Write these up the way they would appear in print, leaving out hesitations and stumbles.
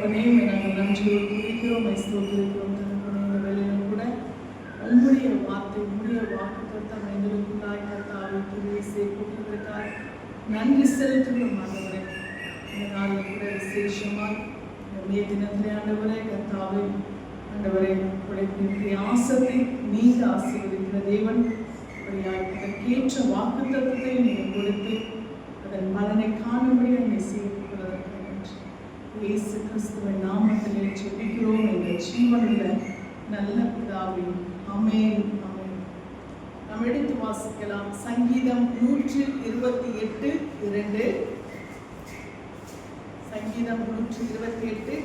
தகப்பனே, நாங்கள் நன்றியோடு துதிக்கிறோம், ஸ்தோத்திரிக்கிறோம் தகப்பனே. இந்த வேளையிலும் கூட உம்முடைய வார்த்தை, உம்முடைய வாக்குத்தத்தம் எங்களுக்குள்ளாய் கர்த்தாவே கிரியை செய்வதற்காக நன்றி செலுத்துகிறோம் ஆண்டவரே. இந்த நாளில் கூட விசேஷமாய் மே தினத்திலே ஆண்டவரே கர்த்தாவே ஆண்டவரே உழைப்பின் பிரயாசத்தை நீங்க ஆசீர்வதிக்கிற தேவன். அதற்கேற்ற வாக்குத்தத்தத்தை நீங்கள் கொடுத்து அதன் பலனை காணும்படி என்னை செய்யப்படுவதற்கு நன்றி. இயேசு கிறிஸ்துவின் நாமத்திலே ஜெபிக்கிறோம் என்ற ஜீவனுள்ள நல்ல பிதாவே, ஆமென், ஆமென். நாம் எடுத்து வாசிக்கலாம். சங்கீதம் 128:2. சங்கீதம் 128:2.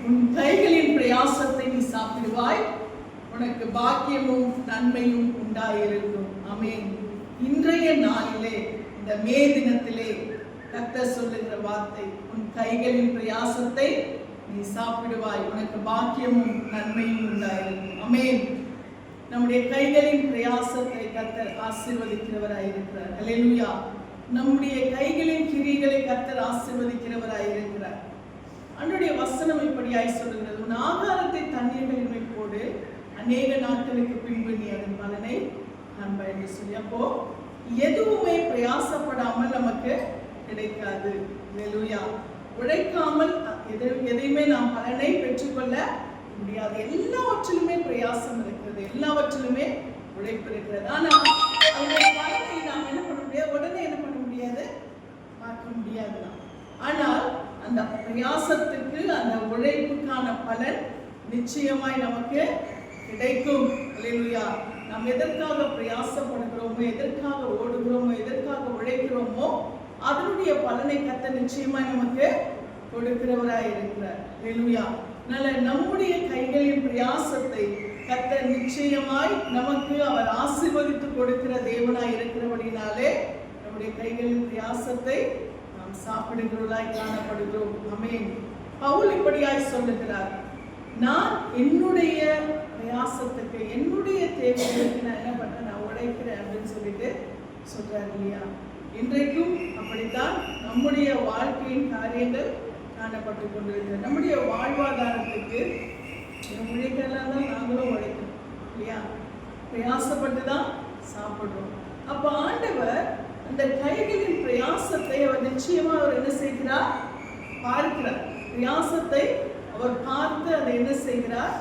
உன் கைகளின் பிரயாசத்தை நீ சாப்பிடுவாய், உனக்கு பாக்கியமும் நன்மையும் உண்டாயிருக்கும். ஆமென். இன்றைய நாளிலே, இந்த மே தினத்திலே கர்த்தர் சொல்லுகிற வார்த்தை, உன் கைகளின் பிரயாசத்தை நீ சாப்பிடுவாய், உனக்கு பாக்கியமும் நன்மையும் உண்டாயிருக்கும். ஆமென். நம்முடைய கைகளின் பிரயாசத்தை கர்த்தர் ஆசீர்வதிக்கிறவராயிருக்கிறார். அல்லேலூயா. நம்முடைய கைகளின் கிரியைகளை கர்த்தர் ஆசீர்வதிக்கிறவராயிருக்கிறார். அன்றைய வசனம் இப்படியாய் சொல்லுகிறது, உன் ஆகாரத்தை தண்ணீர்களின் மேல் போடு, அநேக நாட்களுக்கு பின்பு நீ அதன் பலனை காண்பாய் என்று சொல்லி. அப்போ எதுவுமே பிரயாசப்படாமல் நமக்கு கிடைக்காது. அல்லேலூயா. உழைக்காமல் எதையுமே நாம் பலனை பெற்றுக்கொள்ள முடியாது. எல்லாவற்றிலுமே பிரயாசம் இருக்கிறது, எல்லாவற்றிலுமே உழைப்பு இருக்கிறது. ஆனால் அதனுடைய பலனை நாம் என்ன பண்ண முடியாது, உடனே என்ன பண்ண முடியாது, பார்க்க முடியாது. ஆனால் அந்த பிரயாசத்துக்கு, அந்த உழைப்புக்கான பலன் நிச்சயமாய் நமக்கு கிடைக்கும். அல்லேலூயா. நாம் எதற்காக பிரயாசப்படுகிறோமோ, எதற்காக ஓடுகிறோமோ, எதற்காக உழைக்கிறோமோ, அதனுடைய பலனை கர்த்தர் நிச்சயமாய் நமக்கு கொடுக்கிறவராய் இருக்கிறார். அல்லேலூயா. நம்முடைய கைகளின் பிரயாசத்தை கர்த்தர் நிச்சயமாய் நமக்கு அவர் ஆசீர்வதித்து கொடுக்கிற தேவனாய் இருக்கிறபடினாலே நம்முடைய கைகளின் பிரயாசத்தை நாம் சாப்பிடுகிறவர்களாய் காணப்படுகிறோம். ஆமென். பவுல் இப்படியாய் சொல்லுகிறார், நான் என்னுடைய பிரயாசத்துக்கு, என்னுடைய தேவைகளுக்கு நான் என்ன பண்றேன், நான் உழைக்கிறேன் அப்படின்னு சொல்லிட்டு சொல்றாரு இல்லையா. இன்றைக்கும் அப்படித்தான் நம்முடைய வாழ்க்கையின் காரியங்கள் காணப்பட்டு கொண்டிருக்கிறது. நம்முடைய வாழ்வாதாரத்துக்கு உழைக்கலாம் தான் நாங்களும் உழைக்கிறோம் இல்லையா, பிரயாசப்பட்டு தான் சாப்பிடுறோம். அப்ப ஆண்டவர் அந்த கைகளின் பிரயாசத்தை அவர் நிச்சயமா அவர் என்ன செய்கிறார், பார்க்கிறார். பிரயாசத்தை அவர் பார்த்து அதை என்ன செய்கிறார்,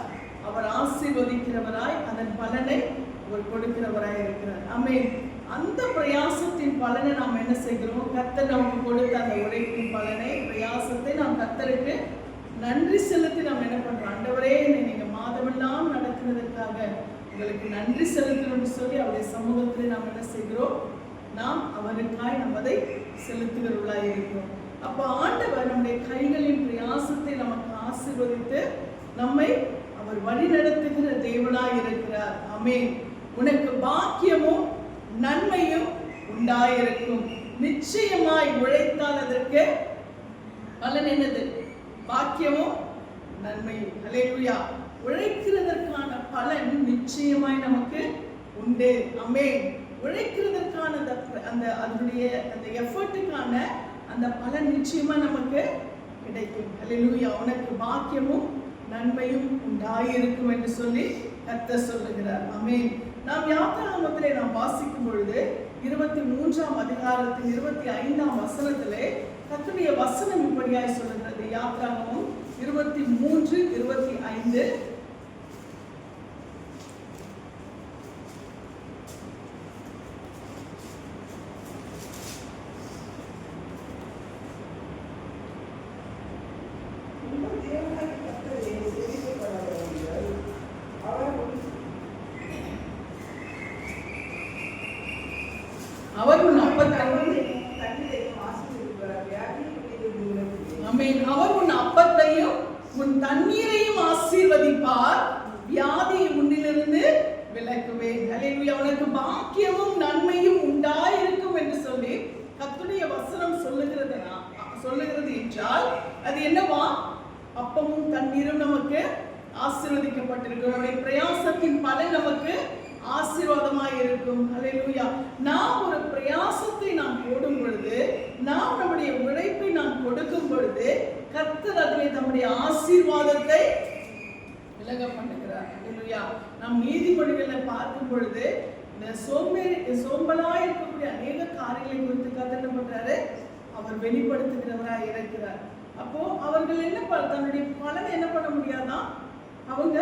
அவர் ஆசீர்வதிக்கிறவராய், அதன் பலனை அவர் கொடுக்கிறவராய் இருக்கிறார். ஆமென். அந்த பிரயாசத்தின் பலனை நாம் என்ன செய்கிறோம், கர்த்தர் நமக்கு கொடுத்த அந்த உழைப்பின் பலனை, பிரயாசத்தை நாம் கர்த்தருக்கு நன்றி செலுத்தி நாம் என்ன பண்றோம், ஆண்டவரே நீங்க மாதமெல்லாம் நடக்கிறதுக்காக உங்களுக்கு நன்றி செலுத்தணும்னு சொல்லி அவருடைய சமூகத்தில் நாம் என்ன செய்கிறோம், நாம் அவருக்காய் நாம் அதை செலுத்துகிறவர்களாய் இருக்கிறோம். அப்போ ஆண்டவர் நம்முடைய கைகளின் பிரயாசத்தை நமக்கு ஆசீர்வதித்து நம்மை அவர் வழி நடத்துகிற தேவனாய் இருக்கிறார். ஆமென். உனக்கு பாக்கியமும் நன்மையும் உண்டாயிருக்கும். நிச்சயமாய் உழைத்தால் அதற்கு பலன் என்னது, பாக்கியமும் நன்மையும். அல்லேலூயா. உழைக்கிறதற்கான பலன் நிச்சயமாய் நமக்கு உண்டு. ஆமென். உழைக்கிறதற்கான அந்த அதனுடைய அந்த எஃபர்ட்டுக்கான அந்த பலன் நிச்சயமா நமக்கு கிடைக்கும். அல்லேலூயா. உனக்கு பாக்கியமும் நன்மையும் உண்டாயிருக்கும் என்று சொல்லி கர்த்தர் சொல்லுகிறார். ஆமென். நாம் யாத்திராகமத்திலே நாம் வாசிக்கும் பொழுது 23ஆம் அதிகாரத்தின் 25ஆம் வசனத்திலே கர்த்தருடைய வசனம் இப்படியாய் சொல்லுகிறது. யாத்திராகமம் 23:25. அவர் உன் அப்பத்தையும் உன் தண்ணீரையும் ஆசீர்வதிப்பார், வியாதியை உன்னிலிருந்து விலக்குவேன். அல்லேலூயா. உனக்கு பாக்கியமும் நன்மையும் உண்டாயிருக்கும் என்று சொல்லி கர்த்தருடைய வசனம் சொல்லுகிறது. சொல்லுகிறது என்றால் அது என்னவா? அப்பமும் தண்ணீரும் நமக்கு ஆசீர்வதிக்கப்பட்டிருக்கும். நம்முடைய பிரயாசத்தின் பலன் நமக்கு ஆசீர்வாதமாய் இருக்கும். ஹல்லேலூயா. நாம் ஒரு பிரயாசத்தை நாம் போடும் பொழுது, நாம் நம்முடைய உழைப்பை நாம் கொடுக்கும் பொழுது, கர்த்தர் அதிலே நம்முடைய ஆசீர்வாதத்தை விலக பண்ணுகிறார். ஹல்லேலூயா. நாம் நீதிமொழிகளை பார்க்கும் பொழுது இந்த சோம்பலாய் இருக்கக்கூடிய அநேக காரியங்களை குறித்து கர்த்தர் என்ன பண்றாரு? அவர் வெளிப்படுத்துகிறவராய் இருக்கிறார். அப்போ அவர்கள் என்ன தன்னுடைய பலனை என்ன பண்ண முடியாதான், அவங்க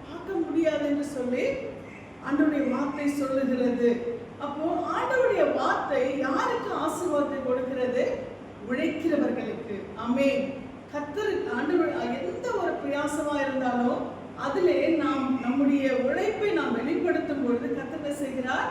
பார்க்க முடியாது என்று சொல்லி ஆண்டவருடைய வார்த்தை சொல்லுகிறது. அப்போ ஆண்டவருடைய வார்த்தை யாருக்கு ஆசீர்வாதத்தை கொடுக்கிறது? உழைக்கிறவர்களுக்கு. ஆமென். கர்த்தர் ஆண்டவர் எந்த ஒரு பிரயாசமா இருந்தாலும் அதிலே நாம் நம்முடைய உழைப்பை நாம் வெளிப்படுத்தும் பொழுது கர்த்தர் செய்கிறார்,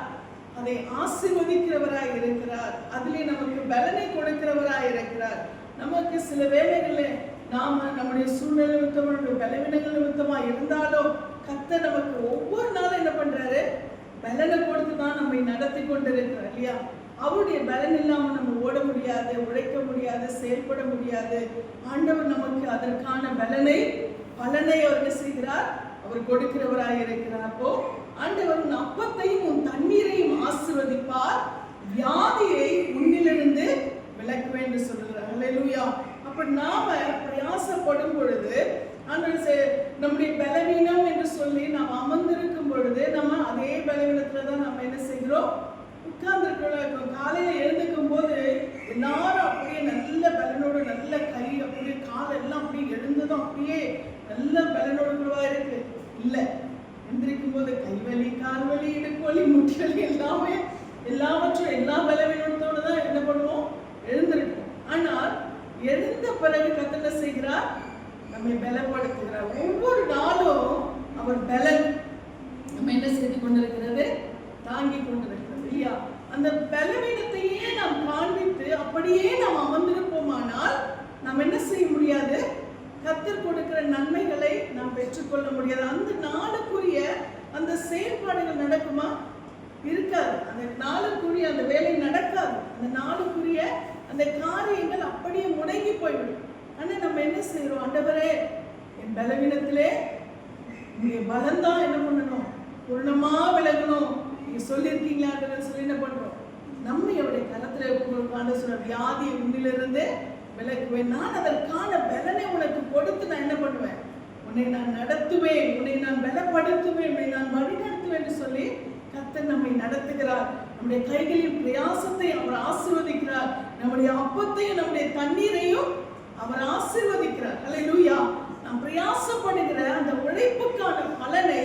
அதை ஆசீர்வதிக்கிறவராய் இருக்கிறார். அதிலே நமக்கு பலனை கொடுக்கிறவராய் இருக்கிறார். நமக்கு சில வேளைகளில் நாம நம்முடைய சூழ்நிலை நிமித்தமா, பலவீனங்கள் நிமித்தமா இருந்தாலும் கர்த்தர் நமக்கு ஒவ்வொரு நாளும் என்ன பண்றாரு? பலனை கொடுத்துதான் நம்மை நடத்தி கொண்டிருக்கிறார் இல்லையா? அவருடைய பலன் இல்லாம நம்ம ஓட முடியாது, உழைக்க முடியாது, செயல்பட முடியாது. ஆண்டவர் நமக்கு அதற்கான பலனை அவர் என்ன செய்கிறார்? அவர் கொடுக்கிறவராய் இருக்கிறார். அப்போ ஆண்டவர் உன் அப்பத்தையும் உன் தண்ணீரையும் ஆசீர்வதிப்பார், வியாதியை உன்னிலிருந்து விலக்குவேன் என்று சொல்லுகிறார். ஹல்லேலூயா. அப்ப நாம பிரயாசப்படும் பொழுது, நம்முடைய பலவீனம் என்று சொல்லி நாம் அமர்ந்திருக்கும் பொழுது, நம்ம அதே பலவீனத்துலதான் நம்ம என்ன செய்கிறோம்? உட்கார்ந்துருக்கோம். காலையில எழுந்துக்கும் போது எல்லாரும் அப்படியே நல்ல பலனோடு, நல்ல கை அப்படியே காலெல்லாம் அப்படியே எழுந்ததும் அப்படியே நல்ல பலனோடு கூடவா இருக்கு? இல்ல, எந்திரிக்கும் போது கைவலி, கால்வலி, இடுப்புவலி, முட்டிவலி எல்லாவற்றும் எல்லா பலவீனத்தோடு தான் என்ன பண்ணுவோம்? எழுந்திருக்கும். ஆனால் எழுந்த பிறகு கர்த்தர் செய்கிறார், நம்மை பலப்படுத்துகிறார். ஒவ்வொரு நாளும் அவர் பலன் நம்ம என்ன செய்து கொண்டிருக்கிறது? தாங்கி கொண்டிருக்கிறது இல்லையா? அந்த பலவீனத்தையே நாம் காண்பித்து அப்படியே நாம் அமர்ந்திருப்போமானால் நாம் என்ன செய்ய முடியாது? கர்த்தர் கொடுக்கிற நன்மைகளை நாம் பெற்றுக்கொள்ள முடியாது. அந்த நாளுக்குரிய அந்த செயல்பாடுகள் நடக்குமா? இருக்காது. அந்த நாளுக்குரிய அந்த வேலை நடக்காது. அந்த நாளுக்குரிய அந்த காரியங்கள் அப்படியே முடங்கி போய்விடும். ஆனா நம்ம என்ன செய்யறோம்? ஆண்டவரே, என் பலவீனத்திலே உங்களுடைய பலம்தான் என்ன பண்ணணும்? பூர்ணமா விலகணும். நீங்க சொல்லியிருக்கீங்களா சொல்லி என்ன பண்றோம்? நம்ம அவருடைய கரத்துல உங்களுக்கு சொல்ற வியாதியை உன்னிலிருந்து விலக்குவேன், நான் அதற்கான பலனை உனக்கு கொடுத்து நான் என்ன பண்ணுவேன்? உன்னை நான் நடத்துவேன், உன்னை நான் பலப்படுத்துவேன், உன்னை நான் வழிநடத்துவேன் என்று சொல்லி கர்த்தர் நம்மை நடத்துகிறார். நம்முடைய கைகளின் பிரயாசத்தை அவர் ஆசீர்வதிக்கிறார். நம்முடைய அப்பத்தையும் நம்முடைய தண்ணீரையும் அவர் ஆசீர்வதிக்கிறார். ஹல்லேலூயா. நாம் பிரயாசப்படுகிற அந்த உழைப்புக்கான பலனை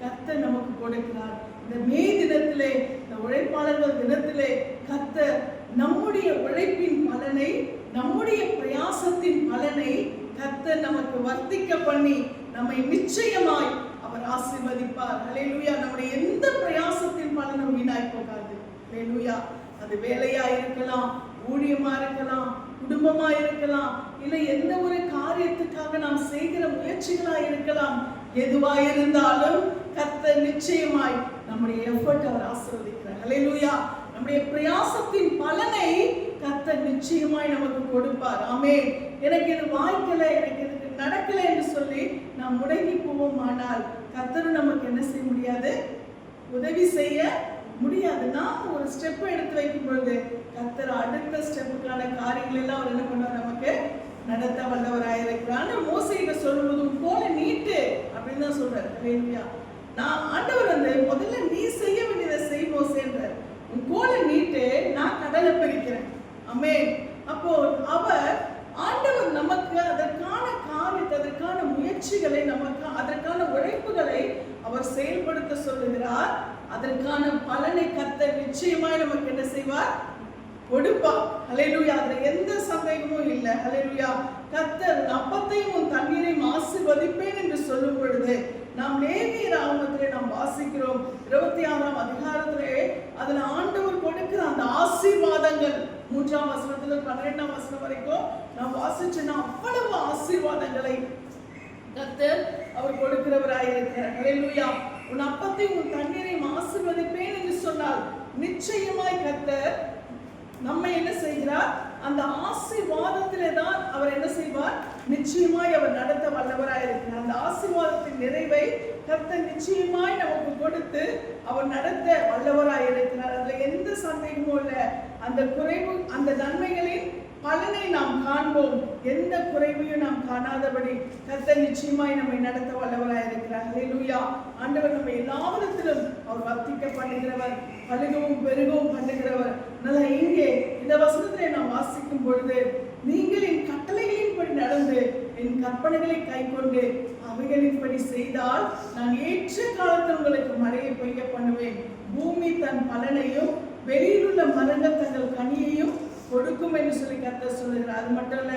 கர்த்தர் நமக்கு கொடுக்கிறார். இந்த மே தினத்திலே, இந்த உழைப்பாளர்கள் தினத்திலே கர்த்தர் நம்முடைய உழைப்பின் பலனை, நம்முடைய பிரயாசத்தின் பலனை கர்த்தர் நமக்கு வர்த்திக்க பண்ணி நம்மை நிச்சயமாய் அவர் ஆசீர்வதிப்பார். ஹல்லேலூயா. நம்முடைய எந்த பிரயாசத்தின் பலனும் வீணாய் போகாது. ஹல்லேலூயா. அது வேலையா இருக்கலாம், ஊழியமா இருக்கலாம், குடும்பமா இருக்கலாம், இல்லை எந்த ஒரு காரியத்துக்காக நாம் செய்கிற முயற்சிகளா இருக்கலாம். எதுவா இருந்தாலும் கர்த்தர் நிச்சயமாய் நம்முடைய எஃபர்ட் அவர் ஆசீர்வதிக்கிறார். ஹல்லேலூயா. நம்முடைய பிரயாசத்தின் பலனை கர்த்தர் நிச்சயமாய் நமக்கு கொடுப்பார். ஆமென். எனக்கு இது வாய்க்கல, எனக்கு இது நடக்கல என்று சொல்லி நாம் முடங்கி போவோம். ஆனால் கர்த்தர் நமக்கு என்ன செய்ய முடியாது? உதவி செய்ய முடியாது. நாம் ஒரு ஸ்டெப் எடுத்து வைக்கும் பொழுது கர்த்தர் அடுத்த ஸ்டெப்புக்கான காரியங்கள் எல்லாம் அவர் என்ன பண்ணுவார்? நமக்கு நடத்த வல்லவராயிருக்கிறார். மோசேயிட்ட சொல்லும்போது உன் கோலை நீட்டு அப்படின்னு தான் சொல்றாரு. ஹல்லேலூயா. நான் ஆண்டவர் முதல்ல நீ செய்ய வேண்டியதை செய் மோசேன்றார். உன் கோலை நீட்டு, நான் கடலை பிரிக்கிறேன். ஆமென். அப்போ அவர் ஆண்டவர் நமக்கு அதற்கான காரியத்தை, அதற்கான முயற்சிகளை, நமக்கு அதற்கான உழைப்புகளை அவர் செயல்படுத்த சொல்லுகிறார். அதற்கான பலனை கர்த்தர் நிச்சயமாய் நமக்கு என்ன செய்வார்? கொடுப்பார். ஹல்லேலூயா. அதுல எந்த சந்தேகமும் இல்லை. ஹல்லேலூயா. கர்த்தர் அப்பத்தையும் உன் தண்ணீரையும் ஆசீர்வதிப்பேன் என்று சொல்லும் பொழுது நாம் லேவியர் ஆகமத்திலே நாம் வாசிக்கிறோம். 26ஆம் அதிகாரத்திலே அதுல ஆண்டவர் கொடுக்கிற அந்த ஆசீர்வாதங்கள் 3ஆம் வசனத்துல 12ஆம் வசனம் வரைக்கும் நாம் வாசிச்சோம்னா அவ்வளவு ஆசீர்வாதங்களை கர்த்தர் அவர் கொடுக்கிறவராயிருக்கிறார். ஹல்லேலூயா. உன் அப்பத்தையும் உன் தண்ணீரையும் ஆசீர்வதிப்பேன் என்று சொன்னால் நிச்சயமாய் கர்த்தர் நம்மை என்ன செய்கிறார்? அந்த ஆசீர்வாதத்திலே தான் அவர் என்ன செய்வார்? நிச்சயமாய் அவர் நடத்த வல்லவராய் இருக்கிறார். அந்த ஆசீர்வாதத்தின் நிறைவை கர்த்தர் நிச்சயமாய் நமக்கு கொடுத்து அவர் நடத்த வல்லவராய் இருக்கிறார். அதுல எந்த சந்தேகமும் இல்லை. அந்த குறைவு, அந்த நன்மைகளின் பலனை நாம் காண்போம். எந்த குறைவையும் நாம் காணாதபடி கர்த்தர் நிச்சயமாய் நம்மை நடத்த வல்லவராய் இருக்கிறார். ஹல்லேலூயா. ஆண்டவர் நம்ம எல்லா விதத்திலும் அவர் வர்த்திக்க பண்ணுகிறவர், பலுகவும் பெருகவும் பண்ணுகிறவர். அதனால இங்கே இந்த வசனத்திலே நாம் வாசிக்கும் பொழுது, நீங்கள் என் கட்டளைகளின்படி நடந்து என் கற்பனைகளை கைக்கொண்டு அவைகளின்படி செய்தால் நான் ஏற்ற காலத்தில் உங்களுக்கு மழையை பெய்ய பண்ணுவேன். பூமி தன் பலனையும் வெளியில் உள்ள மரங்கள் தங்கள் கனியையும் கொடுக்கும் என்று சொல்லி கர்த்தர் சொல்லுகிறார். அது மட்டும் இல்ல,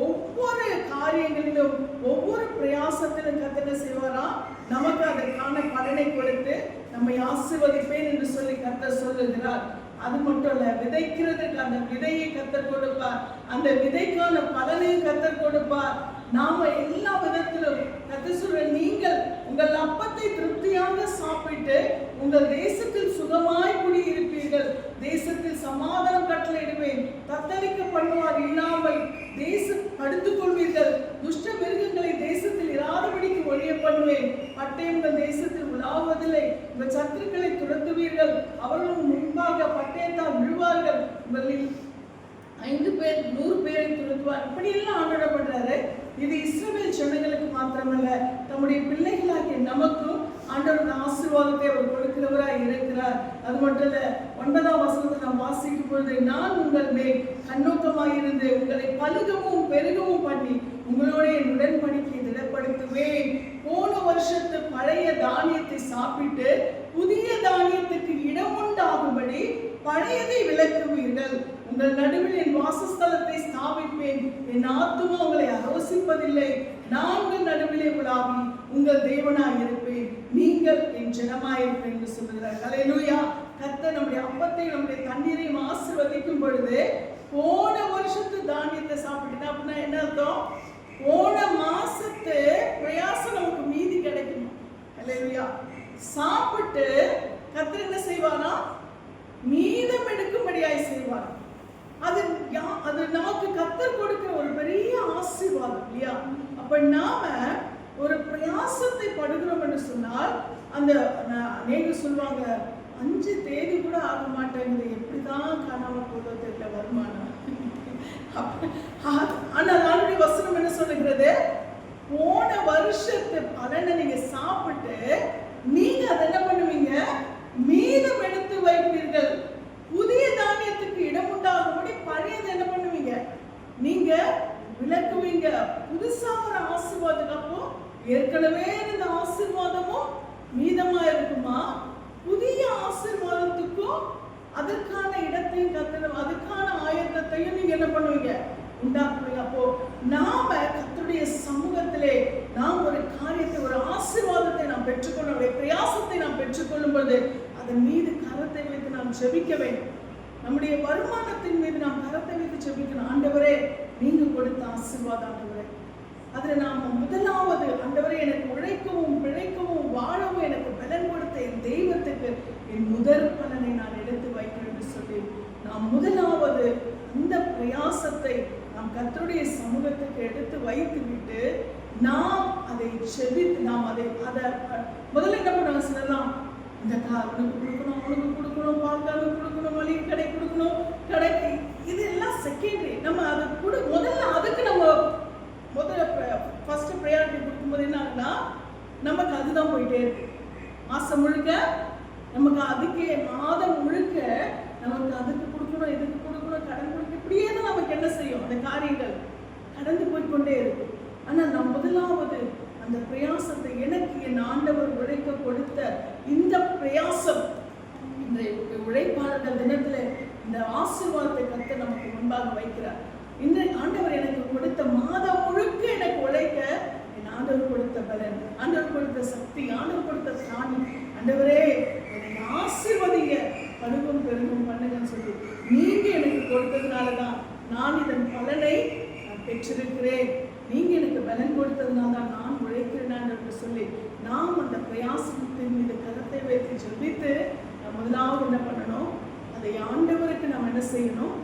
ஒவ்வொரு காரியங்களிலும் ஒவ்வொரு பிரயாசத்திலும் கர்த்தர் செய்வாரா, நமக்கு அதற்கான பலனை கொடுத்து நம்மை ஆசீர்வதிப்பேன் என்று சொல்லி கர்த்தர் சொல்லுகிறார். அது மட்டும் இல்ல, விதைக்கிறதுக்கு அந்த விதையை கர்த்தர் கொடுப்பார், அந்த விதைக்கான பலனையும் கர்த்தர் கொடுப்பார். நாம எல்லா விதத்திலும் கர்த்தர் சொல்ற, நீங்கள் உங்கள் அப்பத்தை திருப்தியாக சாப்பிட்டு உங்கள் தேசத்தில் சுகமாய் குடியிருப்பீர்கள், தேசத்தில் சமாதானம் கட்டளையிடுவேன், தத்தளிக்க பண்ணுவார் இல்லாமல் தேசம் படுத்துக் கொள்வீர்கள், துஷ்ட மிருகங்களை தேசத்தில் இராதபடிக்கு ஒழிய பண்ணுவேன், பட்டயம் உங்கள் தேசத்தில் உலாவதில்லை, உங்கள் சத்துருக்களை துரத்துவீர்கள், அவர்களும் முன்பாக பட்டயத்தால் விழுவார்கள், உங்களில் 5 பேர் 100 பேரை துரத்துவார். இப்படி எல்லாம் ஆண்டவர் பண்றாரு. இது இஸ்ரவேல் ஜனங்களுக்கு மாத்திரமல்ல, தம்முடைய பிள்ளைகளாகிய நமக்கும் ஆண்டவருடைய ஆசீர்வாதத்தை அவர் கொடுக்கிறவராய் இருக்கிறார். அது மட்டும் இல்ல, 9ஆம் வசனத்தை நாம் வாசிக்கும் பொழுது, நான் உங்கள் மேல் கண்ணோக்கமாயிருந்து உங்களை பலுகவும் பெருகவும் பண்ணி உங்களோட என் உடன்படிக்கையை திடப்படுத்துவேன். போன வருஷத்து பழைய தானியத்தை சாப்பிட்டு புதிய தானியத்துக்கு இடம் உண்டாகும்படி பழையதை விலக்குவீர்கள். உங்கள் நடுவில் என் வாசஸ்தலத்தை ஸ்தாபிப்பேன், என் ஆத்துமா உங்களை ஆலோசிப்பதில்லை, நான் உங்கள் நடுவிலே உலாவி உங்கள் தேவனாய் இருப்பேன், நீங்கள் என் ஜனமாயிருப்பேன் என்று சொல்லுகிறார். ஹல்லேலூயா. கர்த்தர் நம்முடைய அப்பத்தை நம்முடைய தண்ணீரையும் ஆசீர்வதிக்கும் பொழுது, போன வருஷத்து தானியத்தை சாப்பிட்டுனா அப்படின்னா என்ன அர்த்தம்? போன மாசத்து பிரயாசம் நமக்கு மீதி கிடைக்கும். ஹல்லேலூயா. சாப்பிட்டு கர்த்தர் என்ன செய்வானா? மீதம் எடுக்கும்படியாய் செய்வார். அது நமக்கு கர்த்தர் கொடுக்கிற ஒரு பெரிய ஆசீர்வாதம் இல்லையா? அப்ப நாம ஒரு பிரயாசத்தை படுகிறோம் என்று சொன்னால், அந்த அநேக சொல்லுவாங்க, 5 தேதி கூட ஆக மாட்டேங்குது, எப்படிதான் காணாம போதோ தெரியல வருமானம். ஆனால் ஆளுடைய வசனம் என்ன சொல்லுகிறது? போன வருஷத்து பலனை நீங்க சாப்பிட்டு நீங்க அதை என்ன பண்ணுவீங்க? மீதம் எடுத்து வைப்பீர்கள். புதிய தானியத்துக்கு இடம் உண்டாகும்படி பழையதை என்ன பண்ணுவீங்க? நீங்க விளக்குவீங்க. புதுசா ஒரு ஆசீர்வாதம். அப்போ ஏற்கனவே இந்த ஆசீர்வாதமும் மீதமா இருக்குமா? புதிய ஆசீர்வாதத்துக்கும் அதற்கான இடத்தையும் கத்தணும், அதுக்கான ஆயத்தத்தையும் நீங்க என்ன பண்ணுவீங்க? உண்டாக்குவீங்க. அப்போ நாம கர்த்தருடைய சமூகத்திலே நாம் ஒரு காரியத்தை, ஒரு ஆசீர்வாதத்தை நாம் பெற்றுக்கொள்ள, பிரயாசத்தை நாம் பெற்றுக்கொள்ளும் பொழுது அதன் மீது கரத்தை வைத்து நாம் ஜெபிக்க வேண்டும். நம்முடைய வருமானத்தின் மீது நாம் கரத்தை வைத்து ஜெபிக்கணும். ஆண்டவரே, நீங்க கொடுத்த ஆசீர்வாதம் ஆண்டவரே, அதுல நாம முதலாவது, ஆண்டவரே எனக்கு உழைக்கவும் பிழைக்கவும் வாழவும் எனக்கு பலன் கொடுத்த என் தெய்வத்துக்கு என் முதல் பலனை நான் எடுத்து வைக்கிறேன் என்று சொல்லி நாம் முதலாவது அந்த பிரயாசத்தை நாம் கர்த்தருடைய சமூகத்துக்கு எடுத்து வைத்து விட்டு நாம் அதை செபித்து நாம் அதை முதல்ல என்ன பண்ண சொல்லலாம்? இந்த உனக்கு கொடுக்கணும், அவனுக்கு கொடுக்கணும், பாக்காவுக்கு கொடுக்கணும், மளிகை கடை கொடுக்கணும், கடைக்கு, இதெல்லாம் செகண்டரி. நம்ம அதை முதல்ல அதுக்கு நம்ம முதல்ல ஃபர்ஸ்ட் ப்ரையாரிட்டி கொடுக்கும்போது என்ன ஆகுனா, நமக்கு அதுதான் போயிட்டே இருக்கு. மாசம் முழுக்க நமக்கு அதுக்கு, மாதம் முழுக்க நமக்கு அதுக்கு கொடுக்கணும், இதுக்கு கொடுக்கணும், கடன் கொடுக்கணும், இப்படியே தான் நமக்கு என்ன செய்யும்? அந்த காரியங்கள் கடந்து போய்கொண்டே இருக்கு. ஆனால் நான் முதலாவது அந்த பிரயாசத்தை, எனக்கு என் ஆண்டவர் உழைக்க கொடுத்த இந்த பிரயாசம், இந்த உழைப்பாளர்கள் தினத்துல இந்த ஆசீர்வாதத்தை கர்த்தர் நமக்கு முன்பாக வைக்கிறார். இன்றைக்கு ஆண்டவர் எனக்கு கொடுத்த மாதம் முழுக்க எனக்கு உழைக்க என் ஆண்டவர் கொடுத்த பலன், ஆண்டவர் கொடுத்த சக்தி, ஆண்டவர் கொடுத்த சாணி, ஆண்டவரே என்னை ஆசீர்வதிங்க, பழுவும் பெருகும் பண்ணுங்கன்னு சொல்லி நீங்க எனக்கு கொடுத்ததுனாலதான் நான் இதன் பலனை நான் பெற்றிருக்கிறேன், நீங்க எனக்கு பலன் கொடுத்ததுனால தான் நான் உழைக்கிறேன் என்று சொல்லி நாம் அந்த பிரயாசத்தின் மீது கரத்தை வைத்து ஜெபித்து முதலாவது என்ன பண்ணணும்? அதை ஆண்டவருக்கு நாம் என்ன செய்யணும்?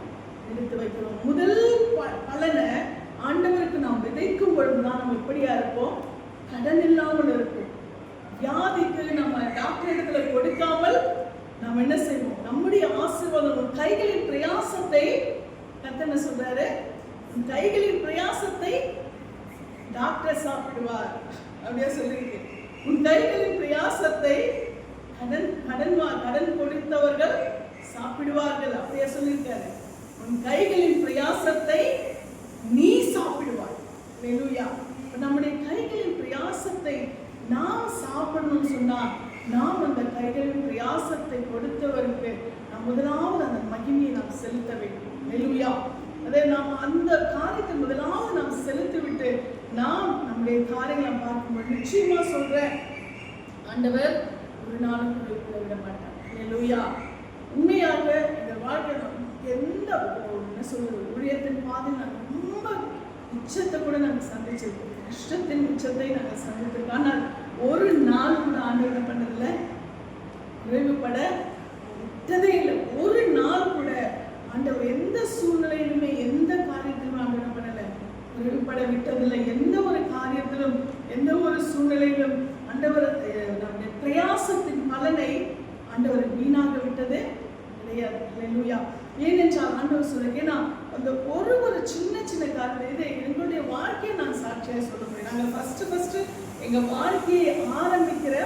எடுத்து வைக்கிறோம். முதல் பலனை ஆண்டவருக்கு நாம் விதைக்கும் பொழுதுதான் நம்ம எப்படியா இருப்போம்? கடன் இல்லாமல் இருக்கும். வியாதிக்கு நம்ம டாக்டர் இடத்துல கொடுக்காமல் நாம் என்ன செய்வோம்? நம்முடைய ஆசீர்வாதம் கைகளின் பிரயாசத்தை கர்த்தர் என்ன சொல்றாரு? கைகளின் பிரயாசத்தை டாக்டர் சாப்பிடுவார் அப்படியே சொல்லியிருக்கு. உன் கைகளின் பிரயாசத்தை கடன் கொடுத்தவர்கள் சாப்பிடுவார்கள் அப்படியே சொல்லியிருக்காரு. உன் கைகளின் பிரயாசத்தை நீ சாப்பிடுவாய். ஹல்லேலூயா. நம்முடைய கைகளின் பிரயாசத்தை நாம் சாப்பிடணும்னு சொன்னா நாம் அந்த கைகளின் பிரயாசத்தை கொடுத்தவருக்கு நாம் முதலாவது அந்த மகிமையை நாம் செலுத்த வேண்டும். ஹல்லேலூயா. அதை நாம் அந்த காரியத்தை முதலாவது நாம் செலுத்தி விட்டு நாம் நம்முடைய காரியங்களை பார்க்கும்போது நிச்சயமா சொல்றேன், ஆண்டவர் ஒரு நாளும் விட மாட்டார். ஹல்லேலூயா. உண்மையாக இந்த வாழ்க்கை எந்த என்ன சொல்றது ஊழியத்தின் பாதை நாங்கள் ரொம்ப உச்சத்தை கூட நாங்கள் சந்திச்சிருக்கோம். கஷ்டத்தின் உச்சத்தை நாங்கள் சந்தித்திருக்கோம். ஆனால் ஒரு நாள் கூட ஆண்டவர் பண்ணதில்லை, குறைவுபட விட்டதே இல்லை. ஒரு நாள் கூட ஆண்டவர் எந்த சூழ்நிலையிலுமே எந்த காரியத்திலும் ஆண்டவர் பண்ணல, குறைவுபட விட்டதில்லை. எந்த ஒரு காரியத்திலும் எந்த ஒரு சூழ்நிலையிலும் ஆண்டவர் நம்முடைய பிரயாசத்தின் பலனை ஆண்டவர் வீணாக விட்டது கிடையாது. ஹல்லேலூயா. ஏனென்றால் ஆண்டவர் சொல்லுங்க, ஏன்னா அந்த ஒரு சின்ன சின்ன காரணம் இது எங்களுடைய வாழ்க்கையை நான் சாட்சியாக சொல்ல முடியும். நாங்கள் ஃபர்ஸ்ட் எங்க வாழ்க்கையை ஆரம்பிக்கிற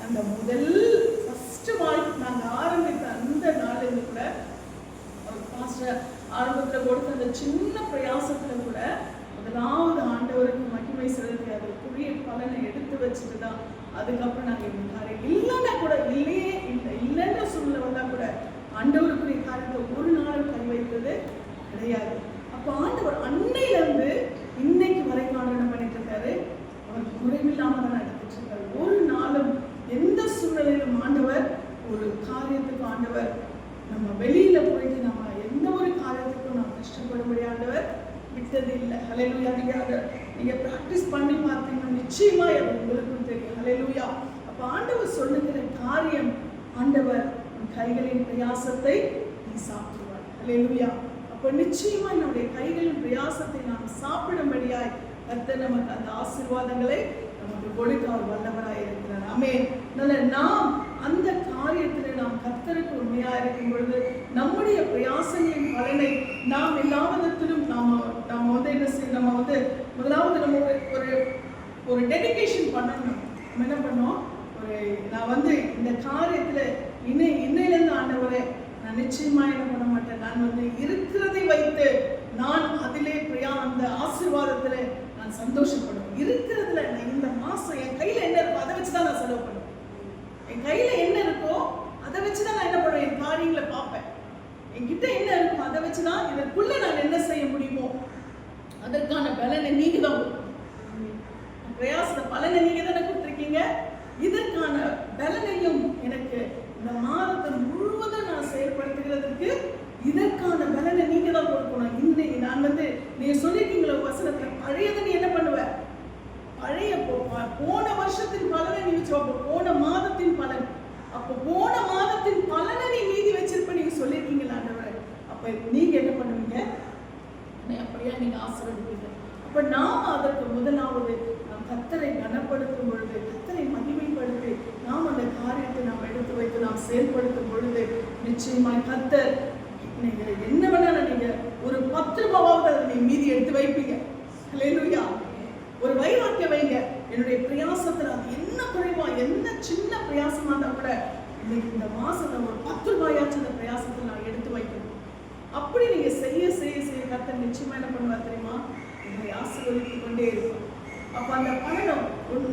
அந்த முதல் வாழ்க்கை நாங்கள் ஆரம்பித்த அந்த நாளில் கூட ஆரம்பத்தில் கொடுத்த அந்த சின்ன பிரயாசத்துல கூட முதலாவது ஆண்டவருக்கு மகிமை செலுத்தி அதற்குரிய பலனை எடுத்து வச்சுட்டு தான் அதுக்கப்புறம் நாங்கள் இந்த காரியம் இல்லைன்னா கூட இல்லைன்ற சூழ்நிலை வந்தா கூட ஆண்டவருக்குரிய காரியத்தை ஒரு நாளும் கை வைத்தது கிடையாது. அப்போ ஆண்டவர் அன்னையிலிருந்து இன்னைக்கு வரைக்கும் ஆண்டவர் பண்ணிட்டு இருக்காரு. அவர் குறைவில்லாம தான் நடத்திட்டு இருக்காரு. ஒரு நாளும் எந்த சூழ்நிலையிலும் ஆண்டவர் ஒரு காரியத்துக்கு ஆண்டவர் நம்ம வெளியில போயிட்டு நம்ம எந்த ஒரு காரியத்துக்கும் நம்ம கஷ்டப்படும்படி ஆண்டவர் விட்டது இல்லை. ஹல்லேலூயா. நீங்க பிராக்டிஸ் பண்ணி பார்த்தீங்கன்னா நிச்சயமா அது உங்களுக்கும் தெரியும். ஹல்லேலூயா. அப்ப ஆண்டவர் சொல்லுகிற காரியம், ஆண்டவர் கைகளின் பிரயாசத்தை நீ சாப்பிடுவார். ஹல்லேலூயா. அப்ப நிச்சயமா நம்முடைய கைகளின் பிரயாசத்தை நாம் சாப்பிடும்படியாய் கர்த்தர் நமக்கு அந்த ஆசீர்வாதங்களை நமக்கு கொடுக்க அவர் வல்லவராய் இருக்கிறார். ஆமென். நாம் அந்த காரியத்தில் நாம் கர்த்தருக்கு உண்மையா இருக்கும் பொழுது நம்முடைய பிரயாசங்களின் பலனை நாம் எல்லா விதத்திலும் நம்ம வந்து என்ன செய்ய, நம்ம வந்து முதலாவது நம்ம ஒரு டெடிகேஷன் பண்ணணும். நம்ம என்ன பண்ணோம், நான் வந்து இந்த காரியத்துல இன்னையிலேருந்து ஆண்டவரே நான் நிச்சயமா என்ன பண்ண மாட்டேன், நான் வந்து இருக்கிறதை வைத்து நான் அதிலே அந்த ஆசீர்வாதத்துல நான் சந்தோஷப்படுவேன். இருக்கிறதுல இந்த மாசம் என் கையில என்ன இருக்கோ அதை வச்சுதான் நான் செலவு பண்ணுவேன். என் கையில என்ன இருக்கோ அதை வச்சுதான் நான் என்ன பண்ணுவேன், என் காரியங்களை பார்ப்பேன். என்கிட்ட என்ன இருக்கோ அதை வச்சுதான் இதற்குள்ள நான் என்ன செய்ய முடியுமோ அதற்கான பலனை நீங்க தான் பிரயாச பலனை நீங்க தானே கொடுத்துருக்கீங்க. இதற்கான பலனையும் எனக்கு இந்த மாதத்தை முழுவதும் நான் செயல்படுத்துகிறதுக்கு இதற்கான பலனை நீங்க தான் கொடுக்கணும். இன்னைக்கு நான் வந்து நீங்க சொல்லிருக்கீங்களா வசனத்துல, பழையதை நீ என்ன பண்ணுவ, பழைய போன வருஷத்தின் பலனை நீ வச்சு போன மாதத்தின் பலன், அப்போ போன மாதத்தின் பலனை நீ மீதி வச்சிருப்ப நீங்க சொல்லிருக்கீங்களா ஆண்டவரே. அப்ப நீங்க என்ன பண்ணுவீங்க, அப்படியா நீங்க ஆசீர்வதிப்பீங்க. அப்ப நாம அதற்கு முதலாவது நாம் கர்த்தரை கனப்படுத்தும் பொழுது, கர்த்தரை மகிமைப்படுத்தி நாம் அந்த காரியத்தை நாம் எடுத்து வைத்து நாம் செயல்படுத்தும் பொழுது நிச்சயமாய் கர்த்தர் நீங்க என்ன வேணாலும் நீங்க ஒரு 10 ரூபாவது அதை நீங்க மீதி எடுத்து வைப்பீங்க. ஹல்லேலூயா. ஒரு வைராக்கிய வைங்க, என்னுடைய பிரயாசத்துல அது என்ன குறைவா என்ன சின்ன பிரயாசமா இருந்தா கூட இன்னைக்கு இந்த மாசத்துல ஒரு 10 ரூபாயாச்சும் அந்த பிரயாசத்தை நான் எடுத்து வைக்கணும். அப்படி நீங்க செய்ய செய்ய செய்ய கர்த்தர் நிச்சயமா என்ன பண்ணுவார் தெரியுமா, உங்களை ஆசீர்வதித்துக் கொண்டே இருக்கும். அப்ப அந்த பலனும்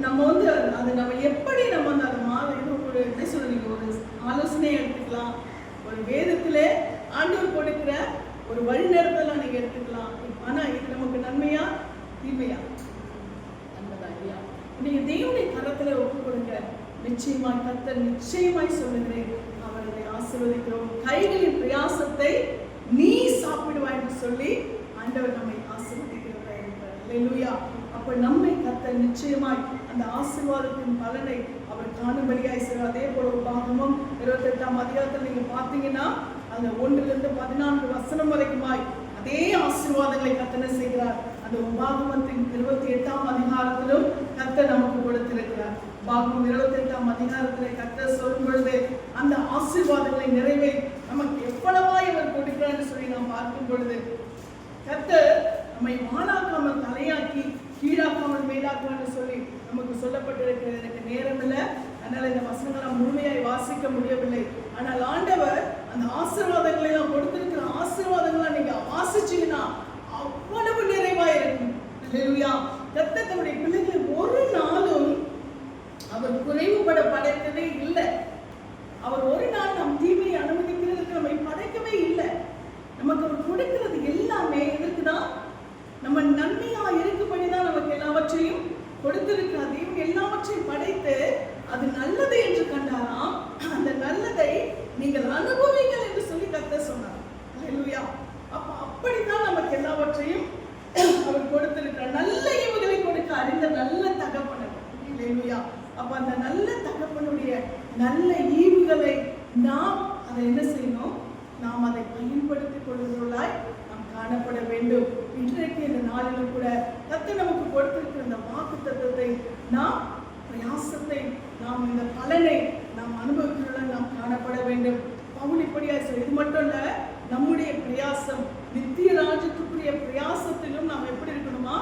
நம்ம வந்து அது நம்ம எப்படி நம்ம அந்த மாதம் ஒரு என்ன சொல்றீங்க, ஒரு ஆலோசனையை எடுத்துக்கலாம், ஒரு வேதத்திலே ஆண்டவர் கொடுக்கிற ஒரு வழிநடத்தலாம் நீங்க எடுத்துக்கலாம். ஆனா இது நமக்கு நன்மையா தீமையா? நன்மைதான் இல்லையா? நீங்க தேவனுடைய கரத்துல ஒப்பு கொடுங்க. நிச்சயமாய் கர்த்தர் நிச்சயமாய் சொல்லுகிறேன், அவர்களை ஆசீர்வதிக்கிறோம். கைகளின் பிரயாசத்தை நீ சாப்பிடுவாய் என்று சொல்லி ஆண்டவர் நம்மை ஆசீர்வதிக்கிறவரா இருக்கிறார். ஹல்லேலூயா. அப்ப நம்மை கர்த்தர் நிச்சயமாய் அந்த ஆசீர்வாதத்தின் பலனை அவர் காணும்படியாய் செய்வார். அதே போல உபாகமம் 28ஆம் அதிகாரத்தில் நீங்க பார்த்தீங்கன்னா அந்த 1-14 வரைக்குமாய் அதே ஆசீர்வாதங்களை கர்த்தர் செய்கிறார். அந்த உபாகமத்தின் 28ஆம் அதிகாரத்திலும் கர்த்தர் நமக்கு கொடுத்திருக்கிறார். உபாகமம் 28ஆம் அதிகாரத்திலே கர்த்தர் சொல்லும் பொழுது அந்த ஆசீர்வாதங்களை நிறைவே நமக்கு எவ்வளவாய் அவர் கொடுக்கிறார் சொல்லி நாம் பார்க்கும் பொழுது கர்த்தர் நம்மை மானாக்காமல் தலையாக்கி கீழாக்காமல் மேலாக்குவான்னு சொல்லி நமக்கு சொல்லப்பட்டிருக்கிறது. எனக்கு நேரம் இல்லை, அதனால இந்த வசனங்களை முழுமையாய் வாசிக்க முடியவில்லை. ஆனால் ஆண்டவர் அந்த ஆசீர்வாதங்களை எல்லாம் கொடுத்திருக்கிற ஆசீர்வாதங்களை நீங்க வாசிச்சீங்கன்னா அவ்வளவு நிறைவா இருக்கும். அல்லேலூயா. கர்த்தர் தம்முடைய பிள்ளைகளை ஒரு நாளும் அவர் குறைவுபட படைக்கவே இல்லை. அவர் ஒரு நாள் நம் தீமையை அனுமதிக்கிறதுக்கு நம்மை படைக்கவே இல்லை. நமக்கு அவர் கொடுக்கிறது எல்லாமே எதற்குதான்? நம்ம நன்மையா இருக்கும்படிதான் நமக்கு எல்லாவற்றையும் கொடுத்திருக்காது. இவங்க எல்லாவற்றையும் படைத்து அது நல்லது என்று கண்டாராம். அந்த நல்லதை நீங்கள் அனுபவிங்கள் என்று சொல்லி கர்த்தர் சொன்னார். அல்லேலூயா. அப்ப அப்படித்தான் நமக்கு எல்லாவற்றையும் அவர் கொடுத்திருக்கிறார். நல்ல ஈவுகளை கொடுக்க அறிந்த நல்ல தகப்பன். அல்லேலூயா. அப்ப அந்த நல்ல தகப்பனுடைய நல்ல ஈவுகளை நாம் அதை என்ன செய்யணும்? நாம் அதை பயன்படுத்திக் கொள்வதாய் நாம் காணப்பட வேண்டும். இன்றைக்கு இந்த நாளிலும் கூட கர்த்தர் நமக்கு கொடுத்திருக்கிற இந்த வாக்குத்தத்தத்தை நாம் பிரயாசத்தை நாம் இந்த பலனை நாம் அனுபவிக்கிறதாய் நாம் காணப்பட வேண்டும். பவுல் இப்படியா சொல்ல, இது மட்டும் இல்ல, நம்முடைய பிரயாசம் நித்திய ராஜ்யத்துக்குரிய பிரயாசத்திலும் நாம் எப்படி இருக்கணுமா?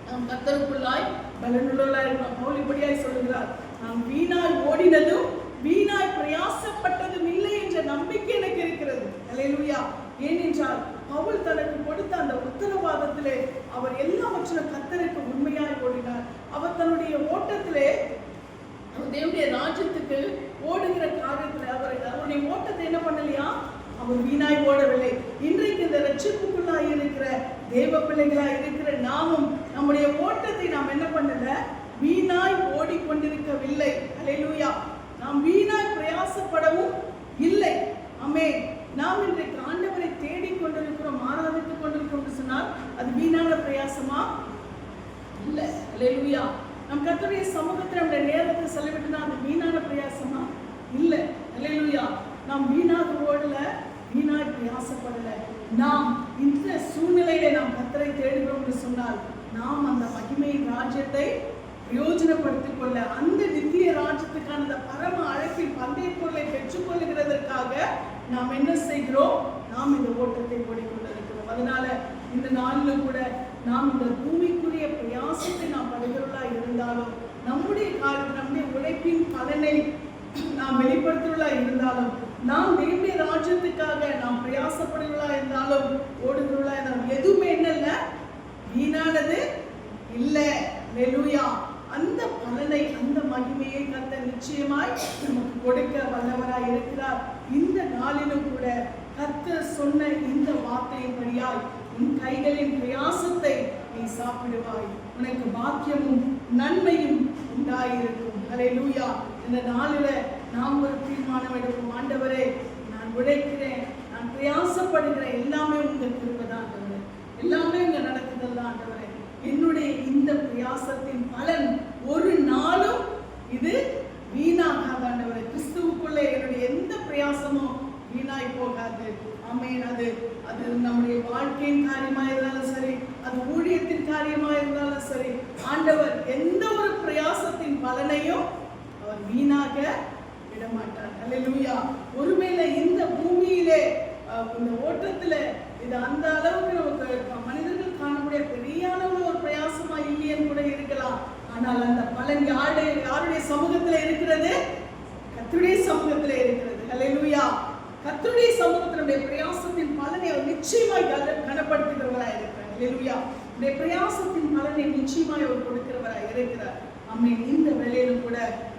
நாம் கர்த்தருக்குள்ளாய் பலனுள்ளவர்களாய் இருக்கணும். பவுல் இப்படியாய் சொல்லுகிறார், நாம் வீணாய் ஓடினதும் வீணாய் பிரயாசப்பட்டதும் இல்லை என்ற நம்பிக்கை எனக்கு இருக்கிறது. அல்லேலூயா. ஏனென்றால் பவுல் தனக்கு கொடுத்த அந்த உத்தரவாதத்திலே அவர் எல்லாவற்றிலும் கர்த்தருக்கு உண்மையாய் ஓடினார். அவர் தன்னுடைய ஓட்டத்திலே தேவனுடைய ராஜ்யத்துக்கு ஓடுகிற காரியத்தில் அவருடைய ஓட்டத்தை என்ன பண்ணலையா? அவர் வீணாய் ஓடவில்லை. இன்றைக்கு இந்த ரட்சிப்புக்குள்ளாய் இருக்கிற தேவ பிள்ளைகளாய் இருக்கிற நாமும் நம்முடைய ஓட்டத்தை நாம் என்ன பண்ணல? வீணாய் ஓடிக்கொண்டிருக்கவில்லை. அல்லேலூயா. நாம் வீணாய் பிரயாசப்படவும் இல்லை. ஆமென். நாம் இன்றைக்கு ஆண்டவரை தேடிக்கொண்டிருக்கிறோம், ஆராதித்துக் கொண்டிருக்கிறோம் சொன்னால் அது வீணான பிரயாசமா? இல்லை. அல்லேலூயா. நம் கர்த்தருடைய சமூகத்தில் நம்முடைய நேரத்தை செலவிட்டுனா அது வீணான பிரயாசமா? இல்லை. அல்லேலூயா. நாம் வீணாக ஓடல, வீணாய் பிரயாசப்படல. நாம் இந்த சூழ்நிலையில நாம் கர்த்தரை தேடுகிறோம் என்று சொன்னால் நாம் அந்த மகிமை ராஜ்யத்தை பிரயோஜனப்படுத்திக் கொள்ள, அந்த நித்திய ராஜ்யத்துக்கான அந்த பரம அழைப்பின் பந்தய பொருளை பெற்றுக்கொள்ளுகிறதற்காக நாம் என்ன செய்கிறோம்? நாம் இந்த ஓட்டத்தை ஓடிக்கொண்டிருக்கிறோம். அதனால இந்த நாளிலும் கூட நாம் இந்த பூமிக்குரிய பிரயாசத்தை நாம் படுகிறவர்களா இருந்தாலும், நம்முடைய காலத்தில் நம்முடைய உழைப்பின் பலனை நாம் வெளிப்படுத்துவர்களா இருந்தாலும், நாம் தேவனுடைய ராஜ்யத்துக்காக நாம் பிரயாசப்படுகிறவர்களா இருந்தாலும், ஓடுகிறவர்களா இருந்தாலும் எதுவுமே என்னல்ல, வீணானது இல்லை. அல்லேலூயா. அந்த பலனை, அந்த மகிமையை கர்த்தர் நிச்சயமாய் நமக்கு கொடுக்க வல்லவராய் இருக்கிறார். இந்த நாளிலும் கூட கர்த்தர் சொன்ன இந்த வார்த்தையின்படியாய் உன் கைகளின் பிரயாசத்தை நீ சாப்பிடுவாய், உனக்கு பாக்கியமும் நன்மையும் உண்டாயிருக்கும். அல்லேலூயா. இந்த நாளில நாம் ஒரு தீர்மானம் எடுப்போம். ஆண்டவரே, நான் உழைக்கிறேன், நான் பிரயாசப்படுகிறேன், எல்லாமே உங்க கிருபைதான் ஆண்டவரே, எல்லாமே உங்க நடக்குதல்தான் ஆண்டவரே. என்னுடைய இந்த பிரயாசத்தின் பலன் ஒரு நாளும் இது வீணாகாத ஆண்டவரே. கிறிஸ்துவுக்குள்ளே என்னுடைய எந்த பிரயாசமும் வீணாய் போகாது. ஆமென். அது நம்முடைய வாழ்க்கையின் காரியமா இருந்தாலும் சரி, அது ஊழியத்தின் காரியமா இருந்தாலும் சரி, ஆண்டவர் எந்த ஒரு பிரயாசத்தின் பலனையும் அவர் வீணாக விடமாட்டார். அல்லேலூயா. ஒருவேளை இந்த பூமியிலே இந்த ஓட்டத்துல இது அந்த அளவுக்கு நமக்கு மனிதர்கள் காணக்கூடிய பெரிய அளவு ஒரு பிரயாசமா இல்லையன்னு கூட இருக்கலாம். ஆனால் அந்த பலன் யாருடைய சமூகத்துல இருக்கிறது? கர்த்தருடைய சமூகத்துல இருக்கிறது. அல்லேலூயா. கர்த்தருடைய சமூகத்தினுடைய பிரயாசத்தின் பலனை அவர் நிச்சயமாய் கனப்படுத்துகிறவராய் இருக்கிறார். அல்லேலூயா. இந்த பிரயாசத்தின் பலனை நிச்சயமாய் அவர் கொடுக்கிறவராய் இருக்கிறார். ஆமென். இந்த வேளையிலும் கூட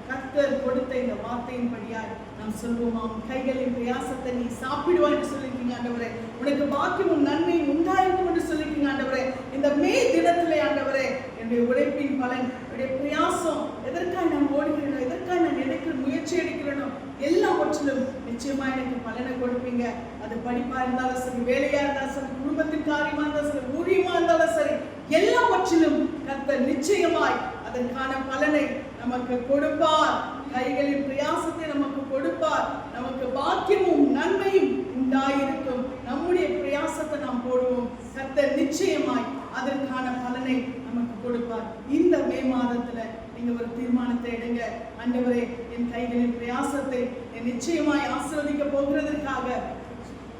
கர்த்தர் கொடுத்த இந்த வார்த்தையின்படியாய் நாம் சொல்வோமாம், கைகளின் பிரயாசத்தை நீ சாப்பிடுவாய் என்று சொல்லிருக்கீங்க ஆண்டவரே, உனக்கு பாக்கியமும் நன்மையும் உண்டாயிருக்கும் என்று சொல்லிருக்கீங்க ஆண்டவரே. இந்த மே தினத்திலே ஆண்டவரே, என்னுடைய உழைப்பின் பலன், என்னுடைய பிரயாசம், எதற்காக நான் ஓடுகிறேனோ, எதற்காக நான் எடுக்கிற முயற்சி எடுக்கிறேனோ, எல்லாவற்றிலும் நிச்சயமா எனக்கு பலனை கொடுப்பீங்க. அது படிப்பா இருந்தாலும் சரி, வேலையா இருந்தாலும் சரி, குடும்பத்தின் காரியமா இருந்தாலும் சரி, ஊழியமா இருந்தாலும் சரி, எல்லாவற்றிலும் கர்த்தர் நிச்சயமாய் அதற்கான பலனை நமக்கு கொடுப்பார். கைகளின் பிரயாசத்தை நமக்கு கொடுப்பார். நமக்கு பாக்கியமும் நன்மையும் உண்டாயிருக்கும். நம்முடைய பிரயாசத்தை நாம் போடுவோம். கர்த்தர் நிச்சயமாய் அதற்கான பலனை நமக்கு கொடுப்பார். இந்த மே மாதத்துல நீங்க ஒரு தீர்மானத்தை எடுங்க. ஆண்டவரே, என் கைகளின் பிரயாசத்தை நிச்சயமாய் ஆசீர்வதிக்க போகிறதற்காக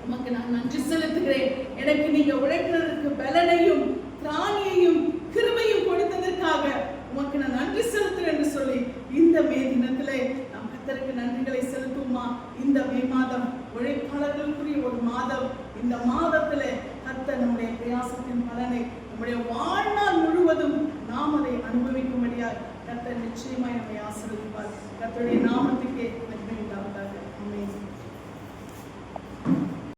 உமக்கு நான் நன்றி செலுத்துகிறேன். எனக்கு நீங்க உழைக்கிறதுக்கு பலனையும் திராணியையும் கிருபையும் கொடுத்ததற்காக உமக்கு நான் நன்றி செலுத்துறேன் என்று சொல்லி இந்த மே தினத்திலே நாம் கர்த்தருக்கு நன்றிகளை செலுத்துவோமா? இந்த மே மாதம் உழைப்பாளர்களுக்குரிய ஒரு மாதம். இந்த மாதத்திலே கர்த்தர் நம்முடைய பிரயாசத்தின் பலனை நம்முடைய வாழ்நாள் முழுவதும் நாம் அதை அனுபவிக்கும்படியாக கர்த்தர் நிச்சயமாய் நம்மை ஆசீர்வதிப்பார்.